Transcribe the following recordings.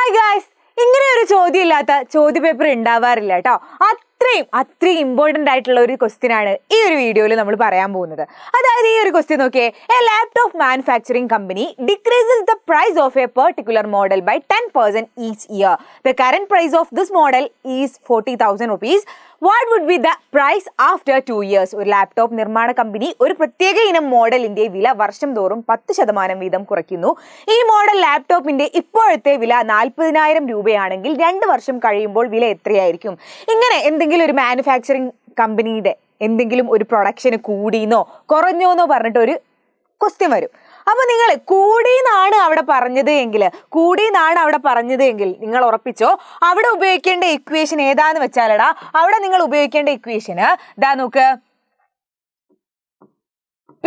Hi guys, ഇങ്ങനെ ഒരു ചോദ്യം ഇല്ലാത്ത ചോദ്യ പേപ്പർ ഉണ്ടാവാറില്ല കേട്ടോ. അത്രയും ഇമ്പോർട്ടൻ്റ് ആയിട്ടുള്ള ഒരു ക്വസ്റ്റ്യൻ ആണ് ഈ ഒരു വീഡിയോയിൽ നമ്മൾ പറയാൻ പോകുന്നത്. അതായത് ഈ ഒരു ക്വസ്റ്റ്യൻ നോക്കിയേ, a laptop manufacturing company decreases the price of a particular model by 10% each year. The current price of this model is 40,000 rupees. What would be the price after 2 years? ഒരു ലാപ്ടോപ്പ് നിർമ്മാണ company ഒരു പ്രത്യേക ഇനം മോഡലിന്റെ വില വർഷം തോറും 10% വീതം കുറയ്ക്കുന്നു. ഈ മോഡൽ ലാപ്ടോപ്പിന്റെ ഇപ്പോഴത്തെ വില 40,000 രൂപയാണെങ്കിൽ 2 വർഷം കഴിയുമ്പോൾ വില എത്രയായിരിക്കും? ഇങ്ങനെ എന്തെങ്കിലും ഒരു മാനുഫാക്ചറിങ് കമ്പനിയുടെ എന്തെങ്കിലും ഒരു പ്രൊഡക്ഷന് കൂടിയെന്നോ കുറഞ്ഞോന്നോ പറഞ്ഞിട്ട് ഒരു ക്വസ്റ്റ്യൻ വരും. അപ്പൊ നിങ്ങൾ കൂടിയെന്നാണ് അവിടെ പറഞ്ഞത് എങ്കിൽ നിങ്ങൾ ഉറപ്പിച്ചോ, അവിടെ ഉപയോഗിക്കേണ്ട ഇക്വേഷൻ ഏതാന്ന് വെച്ചാലടാ, അവിടെ നിങ്ങൾ ഉപയോഗിക്കേണ്ട ഇക്വേഷന് ദാ നോക്ക്, P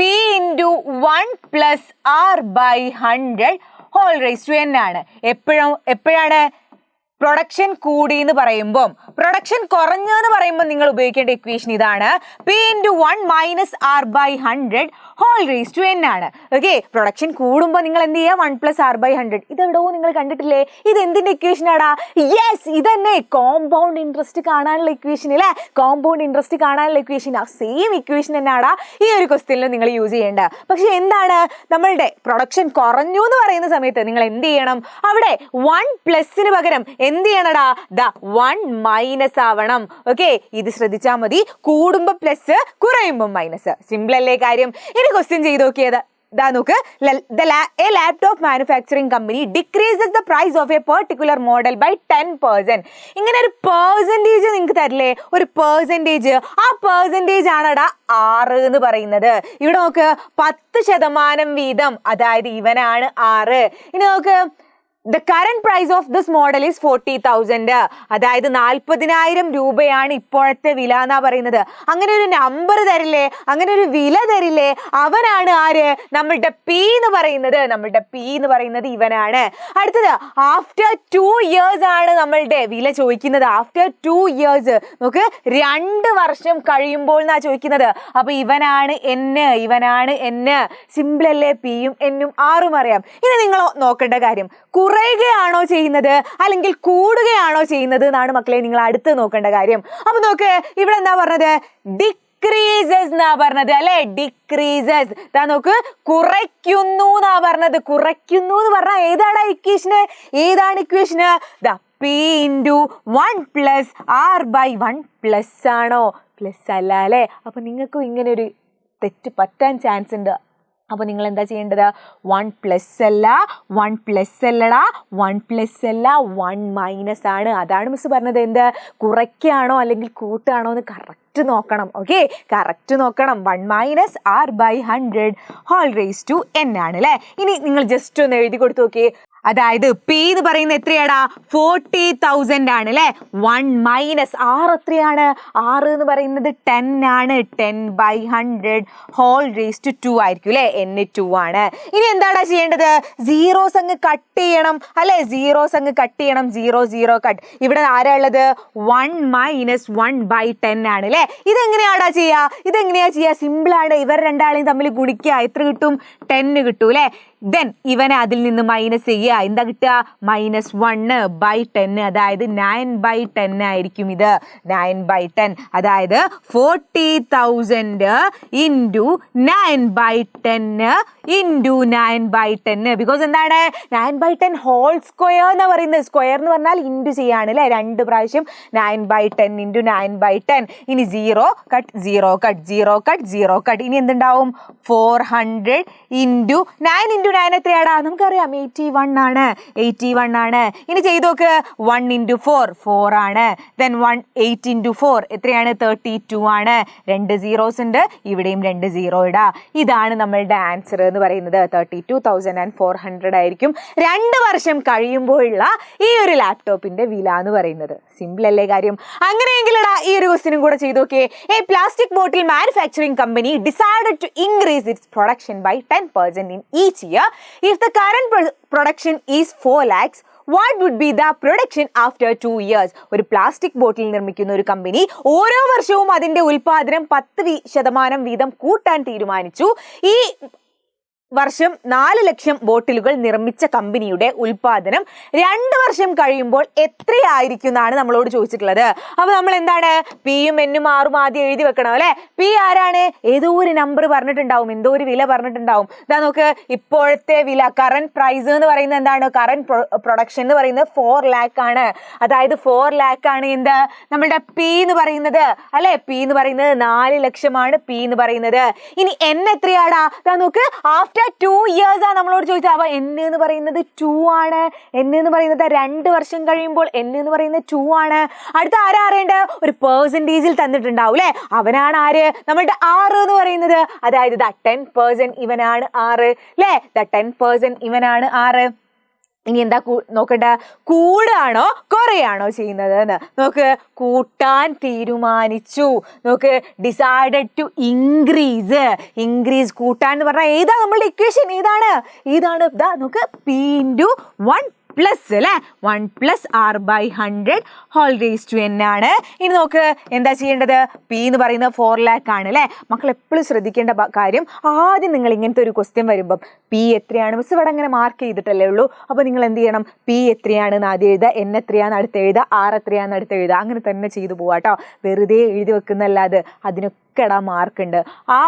× 1 + R/100 whole raise to n ആണ്. എപ്പോഴാണ് പ്രൊഡക്ഷൻ കൂടി എന്ന് പറയുമ്പോൾ, പ്രൊഡക്ഷൻ കുറഞ്ഞു എന്ന് പറയുമ്പോൾ നിങ്ങൾ ഉപയോഗിക്കേണ്ട ഇക്വേഷൻ ഇതാണ്, P × 1 - R/100 whole raise to n ആണ്. ഓക്കെ, പ്രൊഡക്ഷൻ കൂടുമ്പോൾ നിങ്ങൾ എന്ത് ചെയ്യുക? 1 + R/100. ഇതെവിടോ നിങ്ങൾ കണ്ടിട്ടില്ലേ? ഇത് എന്തിന്റെ ഇക്വേഷൻ ആടാ? യെസ്, ഇതന്നെ കോമ്പൗണ്ട് ഇൻട്രസ്റ്റ് കാണാനുള്ള ഇക്വേഷൻ അല്ലേ? കോമ്പൗണ്ട് ഇൻട്രസ്റ്റ് കാണാനുള്ള ഇക്വേഷൻ, ആ സെയിം ഇക്വേഷൻ തന്നെയാടാ ഈ ഒരു ക്വസ്റ്റ്യനിൽ നിങ്ങൾ യൂസ് ചെയ്യേണ്ട. പക്ഷെ എന്താണ്, നമ്മളുടെ പ്രൊഡക്ഷൻ കുറഞ്ഞു എന്ന് പറയുന്ന സമയത്ത് നിങ്ങൾ എന്ത് ചെയ്യണം? അവിടെ 1+ പകരം എന്ത് ചെയ്യണടാ? 1- ആവണം. ഓക്കെ, ഇത് ശ്രദ്ധിച്ചാൽ മതി. കൂടുമ്പോ പ്ലസ്, കുറയുമ്പോ മൈനസ്. സിമ്പിൾ അല്ലേ കാര്യം? ഇനി ക്വസ്റ്റ്യൻ ചെയ്ത് നോക്കിയത് ദാ നോക്ക്, a laptop manufacturing company decreases the price of a particular model by 10%. ഇങ്ങനെ ഒരു പെർസെൻറ്റേജ് നിങ്ങൾക്ക് തരില്ലേ? ഒരു പെർസെൻറ്റേജ്, ആ പെർസെൻറ്റേജ് ആണടാ 6 എന്ന് പറയുന്നത്. ഇവിടെ നോക്ക്, 10% വീതം, അതായത് ഇവനാണ് 6. ഇനി നോക്ക്, the current price of this model is 40,000. അതായത് 40,000 രൂപയാണ് ഇപ്പോഴത്തെ വില എന്നാ പറയുന്നത്. അങ്ങനെ ഒരു നമ്പർ തരില്ലേ, അങ്ങനെ ഒരു വില തരില്ലേ? അവനാണ് ആര്? നമ്മളുടെ P എന്ന് പറയുന്നത് ഇവനാണ്. അടുത്തത്, ആഫ്റ്റർ 2 years ആണ് നമ്മളുടെ വില ചോദിക്കുന്നത്. ആഫ്റ്റർ 2 years നോക്ക്, 2 വർഷം കഴിയുമ്പോൾ എന്നാ ചോദിക്കുന്നത്. അപ്പൊ ഇവനാണ് N. സിമ്പിൾ അല്ലേ? P-യും N-ഉം R-ഉം അറിയാം. ഇനി നിങ്ങൾ നോക്കേണ്ട കാര്യം, കുറയുകയാണോ ചെയ്യുന്നത് അല്ലെങ്കിൽ കൂടുകയാണോ ചെയ്യുന്നത് എന്നാണ് മക്കളെ നിങ്ങൾ അടുത്ത് നോക്കേണ്ട കാര്യം. അപ്പൊ നോക്ക്, ഇവിടെ എന്താ പറഞ്ഞത്? ഡിക്രീസസ് എന്നാ പറഞ്ഞത് അല്ലെ? ഡിക്രീസസ്. ഇതാ നോക്ക്, കുറയ്ക്കുന്നു എന്നാ പറഞ്ഞത്. കുറയ്ക്കുന്നു എന്ന് പറഞ്ഞാൽ ഏതാണ് ഇക്വേഷന്? ദാ P × 1 + R/1 ആണോ? പ്ലസ് അല്ല അല്ലെ? അപ്പൊ നിങ്ങൾക്കും ഇങ്ങനെ ഒരു തെറ്റ് പറ്റാൻ ചാൻസ് ഉണ്ട്. അപ്പോൾ നിങ്ങൾ എന്താ ചെയ്യേണ്ടത്? 1+ അല്ല, 1+ അല്ലടാ, 1+ അല്ല, 1- ആണ്. അതാണ് മിസ് പറഞ്ഞത്. എന്ത് കുറയ്ക്കുകയാണോ അല്ലെങ്കിൽ കൂട്ടുകയാണോ എന്ന് കറക്റ്റ് നോക്കണം. ഓക്കെ, കറക്റ്റ് നോക്കണം. 1 - R/100 whole raise to n ആണ് അല്ലേ? ഇനി നിങ്ങൾ ജസ്റ്റ് ഒന്ന് എഴുതി കൊടുത്തു നോക്കിയേ. അതായത് P എന്ന് പറയുന്നത് എത്രയാടാ? 40,000 ആണ് അല്ലെ? 1 - R എത്രയാണ്? R എന്ന് പറയുന്നത് 10 ആണ്. 10/100 ഹോൾ റൈസ് ടു 2 ആയിരിക്കും അല്ലെ? N 2 ആണ്. ഇനി എന്താടാ ചെയ്യേണ്ടത്? സീറോസ് അങ്ങ് കട്ട് ചെയ്യണം അല്ലെ? 0 കട്ട്. ഇവിടെ ആരാ ഉള്ളത്? 1 - 1/10 ആണ് അല്ലെ? ഇതെങ്ങനെയാ ചെയ്യുക? സിമ്പിൾ ആണ്. ഇവർ രണ്ടാളെയും തമ്മിൽ ഗുണിക്കുക. എത്ര കിട്ടും? 10 കിട്ടും അല്ലെ? ദെൻ ഇവനെ അതിൽ നിന്ന് മൈനസ് ചെയ്യുക. എന്താ കിട്ടുക? -1/10, അതായത് 9/10 ആയിരിക്കും. ഇത് 9/10, അതായത് 40,000 × 9/10 × 9/10. ബിക്കോസ് എന്താണ്? 9/10 ഹോൾ സ്ക്വയർ എന്ന് പറയുന്നത്. സ്ക്വയർ എന്ന് പറഞ്ഞാൽ ഇൻറ്റു ചെയ്യാണ് അല്ലെ? 2 പ്രാവശ്യം 9/10 × 9/10. ഇനി 0 കട്ട്. ഇനി എന്തുണ്ടാവും? 400 × 9 × 9 എത്രയാടാ? നമുക്കറിയാം 81 ആണ്. ഇനി ചെയ്ത് നോക്ക്, 1 × 4 ആണ്. ദെൻ 8 × 4 എത്രയാണ്? 32 ആണ്. 2 zeros ഉണ്ട്, ഇവിടെയും 2 0 ഇടാ. ഇതാണ് നമ്മളുടെ ആൻസർ എന്ന് പറയുന്നത്. 32,400 ആയിരിക്കും 2 വർഷം കഴിയുമ്പോഴുള്ള ഈ ഒരു ലാപ്ടോപ്പിന്റെ വില എന്ന് പറയുന്നത്. സിമ്പിൾ അല്ലേ കാര്യം? അങ്ങനെയെങ്കിലടാ ഈ ഒരു ക്വസ്റ്റ്യനും കൂടെ ചെയ്ത് നോക്കിയേ. A plastic bottle manufacturing company decided to increase its production by 10% in each year. If the current production is 4 lakhs, what would be the production after 2 years? ഒരു പ്ലാസ്റ്റിക് ബോട്ടിൽ നിർമ്മിക്കുന്ന ഒരു കമ്പനി ഓരോ വർഷവും അതിന്റെ ഉൽപാദനം 10% വീതം കൂട്ടാൻ തീരുമാനിച്ചു. ഈ വർഷം 4 ലക്ഷം ബോട്ടിലുകൾ നിർമ്മിച്ച കമ്പനിയുടെ ഉൽപാദനം 2 വർഷം കഴിയുമ്പോൾ എത്രയായിരിക്കും എന്നാണ് നമ്മളോട് ചോദിച്ചിട്ടുള്ളത്. അപ്പൊ നമ്മൾ എന്താണ് പിയും എന്നും ആറും ആദ്യം എഴുതി വെക്കണം അല്ലെ. പി ആരാണ്? ഏതോ ഒരു നമ്പർ പറഞ്ഞിട്ടുണ്ടാവും, എന്തോ ഒരു വില പറഞ്ഞിട്ടുണ്ടാവും. ഇതാ നോക്ക്, ഇപ്പോഴത്തെ വില കറന്റ് പ്രൈസ് എന്ന് പറയുന്നത് എന്താണ്? കറന്റ് പ്രൊഡക്ഷൻ എന്ന് പറയുന്നത് 4 lakh ആണ്. അതായത് 4 lakh ആണ് എന്ത് നമ്മളുടെ പി എന്ന് പറയുന്നത് അല്ലെ. പി എന്ന് പറയുന്നത് 4 ലക്ഷമാണ് പി എന്ന് പറയുന്നത്. ഇനി എൻ എത്രയാടാ? ഇതാ നോക്ക്, ആഫ്റ്റർ 2 years ആ നമ്മളോട് ചോദിച്ചത്. അപ്പൊ n എന്ന് പറയുന്നത് 2 ആണ്. n എന്ന് പറയുന്നത് 2 വർഷം കഴിയുമ്പോൾ n എന്ന് പറയുന്നത് 2 ആണ്. അടുത്ത ആരാ അറിയേണ്ടത്? ഒരു പെർസെന്റേജിൽ തന്നിട്ടുണ്ടാവും അല്ലെ. അവനാണ് ആര്? നമ്മളുടെ 6 എന്ന് പറയുന്നത്. അതായത് 10% ഇവനാണ് 6 അല്ലെ. 10% ഇവനാണ് 6. ഇനി എന്താ നോക്കട്ടെ, കൂടാണോ കുറയാണോ ചെയ്യുന്നത് എന്ന് നോക്ക്. കൂട്ടാൻ തീരുമാനിച്ചു. നോക്ക്, ഡിസൈഡഡ് ടു ഇൻക്രീസ്. ഇൻക്രീസ് കൂട്ടാൻ എന്ന് പറഞ്ഞാൽ ഏതാ നമ്മളുടെ ഇക്വേഷൻ? ഇതാണ് ഇതാ നോക്ക്, പി ഇൻറ്റു 1 പ്ലസ് അല്ലെ 1 plus R by 100 whole raise to n ആണ്. ഇനി നോക്ക് എന്താ ചെയ്യേണ്ടത്? പി എന്ന് പറയുന്നത് 4 lakh ആണ് അല്ലെ. മക്കൾ എപ്പോഴും ശ്രദ്ധിക്കേണ്ട കാര്യം, ആദ്യം നിങ്ങൾ ഇങ്ങനത്തെ ഒരു ക്വസ്റ്റ്യൻ വരുമ്പം പി എത്രയാണ്, മിസ് ഇവിടെ അങ്ങനെ മാർക്ക് ചെയ്തിട്ടല്ലേ ഉള്ളൂ. അപ്പോൾ നിങ്ങൾ എന്ത് ചെയ്യണം? പി എത്രയാണെന്ന് ആദ്യം എഴുതുക, എൻ എത്രയാണെന്ന് അടുത്ത് എഴുതുക, ആർ എത്രയാണെന്ന് അടുത്ത് എഴുതുക. അങ്ങനെ തന്നെ ചെയ്തു പോവാട്ടോ. വെറുതെ എഴുതി വെക്കുന്നല്ലാതെ അതിനൊക്കെ മാർക്ക് ഉണ്ട്. ആ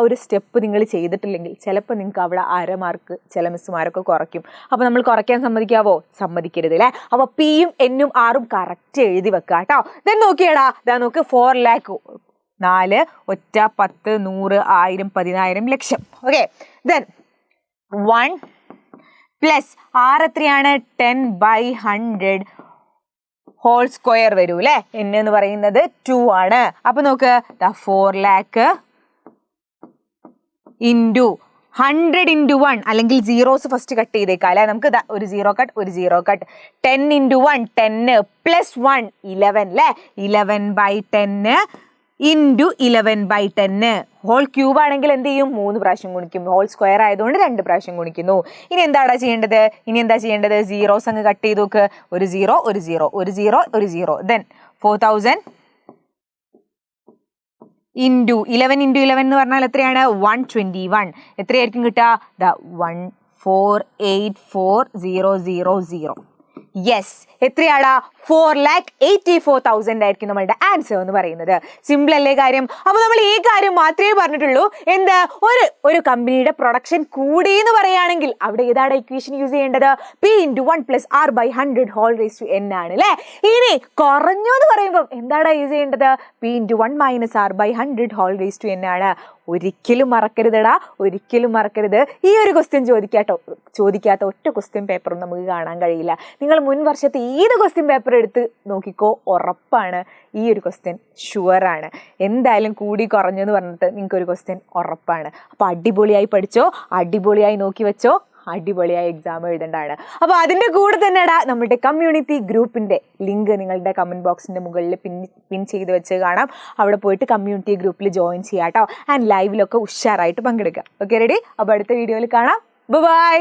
ഒരു സ്റ്റെപ്പ് നിങ്ങൾ ചെയ്തിട്ടില്ലെങ്കിൽ ചിലപ്പോൾ നിങ്ങൾക്ക് അവിടെ 1/2 മാർക്ക് ചില മിസ്സുമാരൊക്കെ കുറയ്ക്കും. അപ്പോൾ നമ്മൾ കുറയ്ക്കാൻ സമ്മതിക്കാവോ? സമ്മതിക്കരുത് അല്ലേ. അപ്പോൾ പിയും എന്നും ആറും കറക്റ്റ് എഴുതി വെക്കുക കേട്ടോ. ദെൻ നോക്കിയടാ, ഇതാ നോക്ക്, 4 lakh 4 ഒറ്റ 10 100 1000 10000 ലക്ഷം. ഓക്കെ, ദെൻ 1 പ്ലസ് ആർ എത്രയാണ്? 10/100 ഹോൾ സ്ക്വയർ വരൂ അല്ലെ. n എന്ന് പറയുന്നത് 2 ആണ്. അപ്പൊ നോക്ക്, 4 lakh ഇൻറ്റു 100 ഇൻറ്റു 1 അല്ലെങ്കിൽ സീറോസ് ഫസ്റ്റ് കട്ട് ചെയ്തേക്കാം അല്ലെ. നമുക്ക് ഒരു സീറോ കട്ട് 10 ഇൻറ്റു 1 10 പ്ലസ് 1 11 അല്ലെ. 11/10 ഇൻറ്റു 11/10 ഹോൾ ക്യൂബ് ആണെങ്കിൽ എന്ത് ചെയ്യും? 3 പ്രാവശ്യം ഗുണിക്കും. ഹോൾ സ്ക്വയർ ആയതുകൊണ്ട് 2 പ്രാവശ്യം ഗുണിക്കുന്നു. ഇനി എന്താ ചെയ്യേണ്ടത്? സീറോസ് അങ്ങ് കട്ട് ചെയ്ത് നോക്ക്. ഒരു സീറോ. ദെൻ 4000 ഇൻറ്റു 11 ഇൻറ്റു 11 എന്ന് പറഞ്ഞാൽ എത്രയാണ്? 121. എത്രയായിരിക്കും കിട്ടുക? 1484000. യെസ്, എത്രയാടാ? 4,84,000 ആയിരിക്കും നമ്മളുടെ ആൻസർ എന്ന് പറയുന്നത്. സിമ്പിൾ അല്ലേ കാര്യം? അപ്പൊ നമ്മൾ ഈ കാര്യം മാത്രമേ പറഞ്ഞിട്ടുള്ളൂ. എന്താ, ഒരു കമ്പനിയുടെ പ്രൊഡക്ഷൻ കൂടി എന്ന് പറയുകയാണെങ്കിൽ അവിടെ ഏതാണ് ഇക്വേഷൻ യൂസ് ചെയ്യേണ്ടത്? P into 1 plus R by 100 whole raise to n ആണ് അല്ലേ. ഇനി കുറഞ്ഞു എന്ന് പറയുമ്പോൾ എന്താണ് യൂസ് ചെയ്യേണ്ടത്? P into 1 minus R by 100 whole raise to n ആണ്. ഒരിക്കലും മറക്കരുതടാ, ഒരിക്കലും മറക്കരുത്. ഈ ഒരു ക്വസ്റ്റ്യൻ ചോദിക്കാത്ത ഒറ്റ ക്വസ്റ്റ്യൻ പേപ്പറും നമുക്ക് കാണാൻ കഴിയില്ല. നിങ്ങൾ മുൻ വർഷത്തെ ഏത് ക്വസ്റ്റ്യൻ പേപ്പർ എടുത്ത് നോക്കിക്കോ, ഉറപ്പാണ് ഈ ഒരു ക്വസ്റ്റ്യൻ ഷുവറാണ്. എന്തായാലും കൂടി കുറഞ്ഞു എന്ന് പറഞ്ഞിട്ട് നിങ്ങൾക്കൊരു ക്വസ്റ്റ്യൻ ഉറപ്പാണ്. അപ്പോൾ അടിപൊളിയായി പഠിച്ചോ, അടിപൊളിയായി നോക്കി വെച്ചോ, അടിപൊളിയായി എക്സാം എഴുതേണ്ടതാണ്. അപ്പോൾ അതിൻ്റെ കൂടെ തന്നെടാ നമ്മുടെ കമ്മ്യൂണിറ്റി ഗ്രൂപ്പിൻ്റെ ലിങ്ക് നിങ്ങളുടെ കമൻറ്റ് ബോക്സിൻ്റെ മുകളിൽ പിൻ ചെയ്ത് വെച്ച് കാണാം. അവിടെ പോയിട്ട് കമ്മ്യൂണിറ്റി ഗ്രൂപ്പിൽ ജോയിൻ ചെയ്യാം കേട്ടോ. ആൻഡ് ലൈവിലൊക്കെ ഉഷാറായിട്ട് പങ്കെടുക്കുക. Okay, ready? അപ്പോൾ അടുത്ത വീഡിയോയിൽ കാണാം. ബൈ.